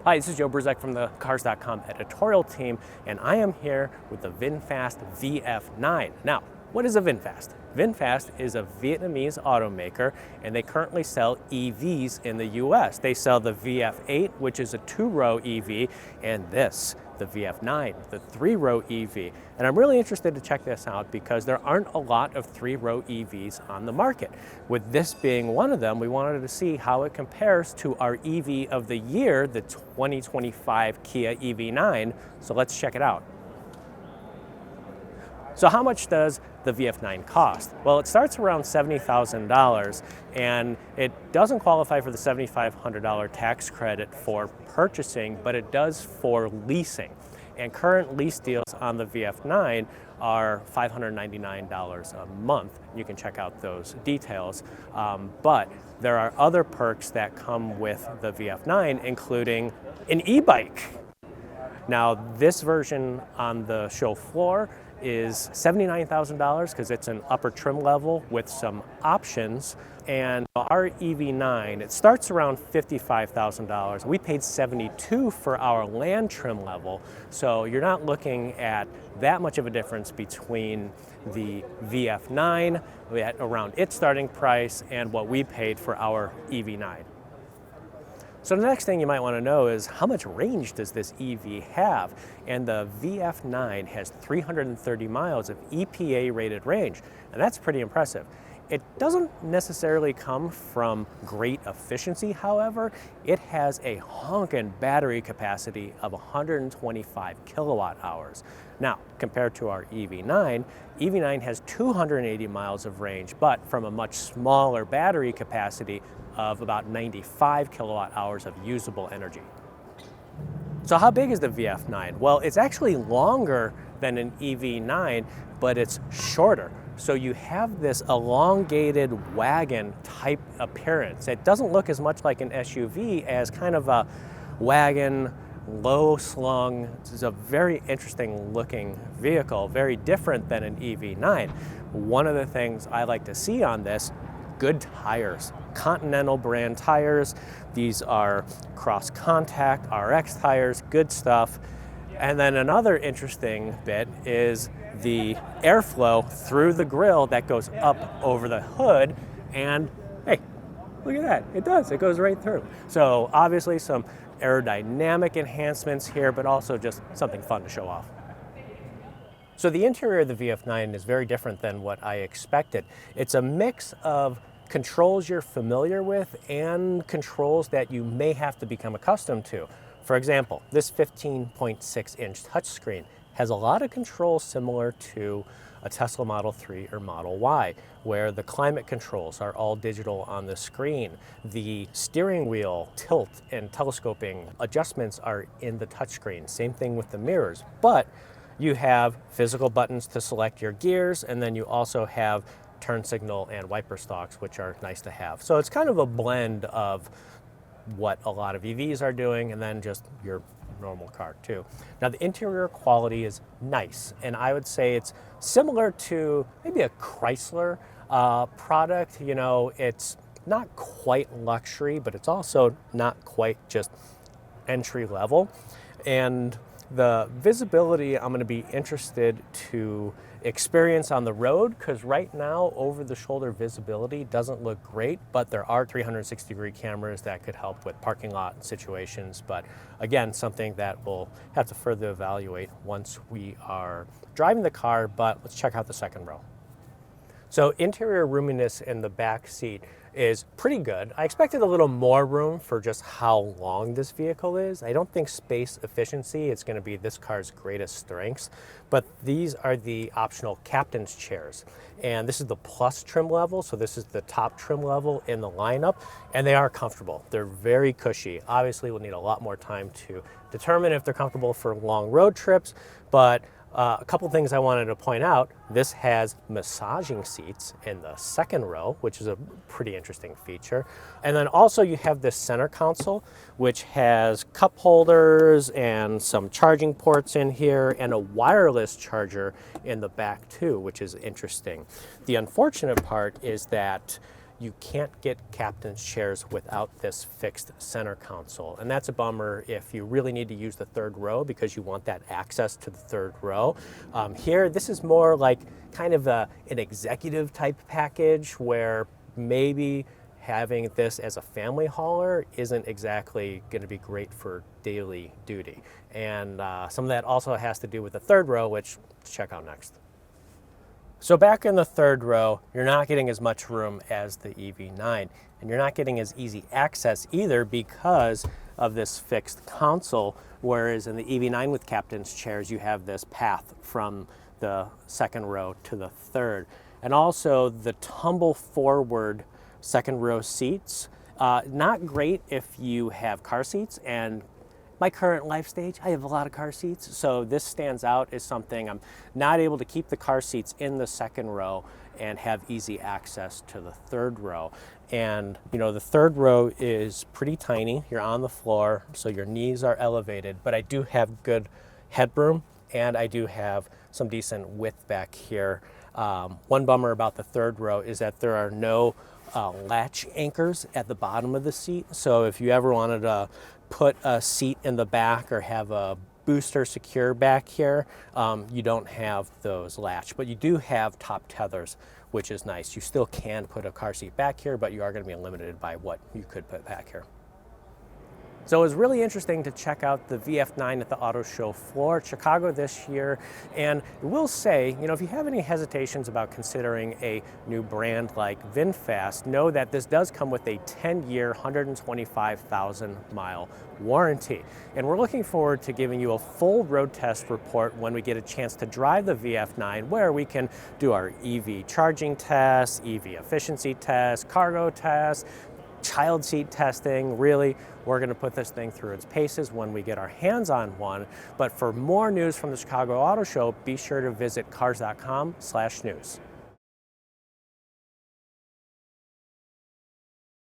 Hi, this is Joe Bruzek from the Cars.com editorial team, and I am here with the VinFast VF9. Now, what is a VinFast? VinFast is a Vietnamese automaker, and they currently sell EVs in the US. They sell the VF8, which is a 2-row EV, and this, the VF9, the 3-row EV. And I'm really interested to check this out because there aren't a lot of 3-row EVs on the market. With this being one of them, we wanted to see how it compares to our EV of the year, the 2025 Kia EV9. So let's check it out. So how much does the VF9 cost? Well, it starts around $70,000, and it doesn't qualify for the $7,500 tax credit for purchasing, but it does for leasing. And current lease deals on the VF9 are $599 a month. You can check out those details. But there are other perks that come with the VF9, including an e-bike. Now, this version on the show floor is $79,000 because it's an upper trim level with some options. And our EV9, it starts around $55,000. We paid $72,000 for our land trim level. So you're not looking at that much of a difference between the VF9 at around its starting price and what we paid for our EV9. So the next thing you might want to know is how much range does this EV have? And the VF9 has 330 miles of EPA rated range, and that's pretty impressive. It doesn't necessarily come from great efficiency, however. It has a honkin' battery capacity of 125 kilowatt hours. Now, compared to our EV9, EV9 has 280 miles of range, but from a much smaller battery capacity of about 95 kilowatt hours of usable energy. So how big is the VF9? Well, it's actually longer than an EV9, but it's shorter. So you have this elongated wagon type appearance. It doesn't look as much like an SUV as kind of a wagon, low slung. This is a very interesting looking vehicle, very different than an EV9. One of the things I like to see on this, good tires, Continental brand tires. These are cross contact RX tires, good stuff. And then another interesting bit is the airflow through the grille that goes up over the hood, and hey, look at that, it does, it goes right through. So obviously some aerodynamic enhancements here, but also just something fun to show off. So the interior of the VF9 is very different than what I expected. It's a mix of controls you're familiar with and controls that you may have to become accustomed to. For example, this 15.6-inch touchscreen has a lot of controls similar to a Tesla Model 3 or Model Y, where the climate controls are all digital on the screen. The steering wheel tilt and telescoping adjustments are in the touchscreen. Same thing with the mirrors, but you have physical buttons to select your gears, and then you also have turn signal and wiper stalks, which are nice to have. So it's kind of a blend of what a lot of EVs are doing and then just your normal car too. Now the interior quality is nice, and I would say it's similar to maybe a Chrysler product. You know, it's not quite luxury, but it's also not quite just entry level. And the visibility I'm going to be interested to experience on the road, because right now over the shoulder visibility doesn't look great, but there are 360-degree cameras that could help with parking lot situations. But again, something that we'll have to further evaluate once we are driving the car. But let's check out the second row. So interior roominess in the back seat is pretty good. I expected a little more room for just how long this vehicle is. I don't think space efficiency is going to be this car's greatest strengths, but these are the optional captain's chairs. And this is the plus trim level, so this is the top trim level in the lineup, and they are comfortable. They're very cushy. Obviously, we'll need a lot more time to determine if they're comfortable for long road trips, but a couple things I wanted to point out. This has massaging seats in the second row, which is a pretty interesting feature. And then also you have this center console, which has cup holders and some charging ports in here and a wireless charger in the back too, which is interesting. The unfortunate part is that you can't get captain's chairs without this fixed center console. And that's a bummer if you really need to use the third row because you want that access to the third row. Here, this is more like kind of an executive type package where maybe having this as a family hauler isn't exactly going to be great for daily duty. And some of that also has to do with the third row, which let's check out next. So back in the third row, you're not getting as much room as the EV9, and you're not getting as easy access either because of this fixed console, whereas in the EV9 with captain's chairs, you have this path from the second row to the third. And also the tumble forward second row seats, not great if you have car seats, and my current life stage, I have a lot of car seats, so this stands out as something I'm not able to keep the car seats in the second row and have easy access to the third row. And you know, the third row is pretty tiny. You're on the floor, so your knees are elevated, but I do have good headroom and I do have some decent width back here. One bummer about the third row is that there are no latch anchors at the bottom of the seat. So if you ever wanted to put a seat in the back or have a booster secure back here, you don't have those latch, but you do have top tethers, which is nice. You still can put a car seat back here, but you are going to be limited by what you could put back here. So it was really interesting to check out the VF9 at the auto show floor at Chicago this year. And I will say, you know, if you have any hesitations about considering a new brand like VinFast, know that this does come with a 10-year, 125,000 mile warranty. And we're looking forward to giving you a full road test report when we get a chance to drive the VF9, where we can do our EV charging tests, EV efficiency tests, cargo tests, child seat testing. Really, we're going to put this thing through its paces when we get our hands on one. But for more news from the Chicago Auto Show, be sure to visit Cars.com/news.